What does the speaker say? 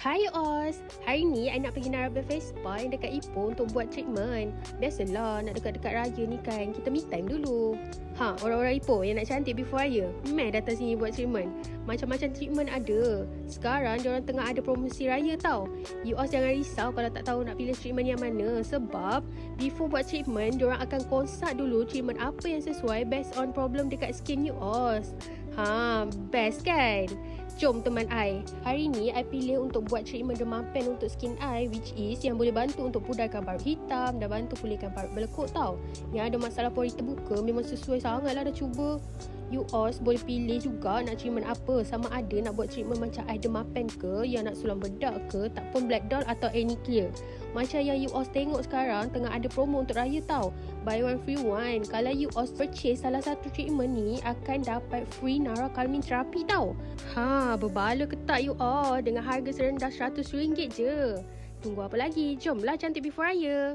Hai Os, hari ni I nak pergi Narabel Vespa yang dekat Ipoh untuk buat treatment. Biasalah nak dekat-dekat raya ni kan, kita me time dulu. Orang-orang Ipoh yang nak cantik before raya, meh datang sini buat treatment. Macam-macam treatment ada. Sekarang diorang tengah ada promosi raya tau. You Os jangan risau kalau tak tahu nak pilih treatment yang mana. Sebab before buat treatment, diorang akan consult dulu treatment apa yang sesuai based on problem dekat skin you Os. Best kan? Jom teman I. Hari ni I pilih untuk buat treatment derma pen untuk skin I, which is yang boleh bantu untuk pudarkan parut hitam dan bantu pulihkan parut belekuk tau. Yang ada masalah pori terbuka memang sesuai sangat lah dah cuba. You Os boleh pilih juga nak treatment apa. Sama ada nak buat treatment macam I derma pen ke, yang nak sulam bedak ke, tak pun black doll atau any clear. Macam yang you Os tengok sekarang tengah ada promo untuk raya tau. Buy one free one. Kalau you Os purchase salah satu treatment ni akan dapat free Nara Calming Therapy tau. Berbaloi ke tak you Os dengan harga serendah RM100 je. Tunggu apa lagi? Jomlah cantik before raya.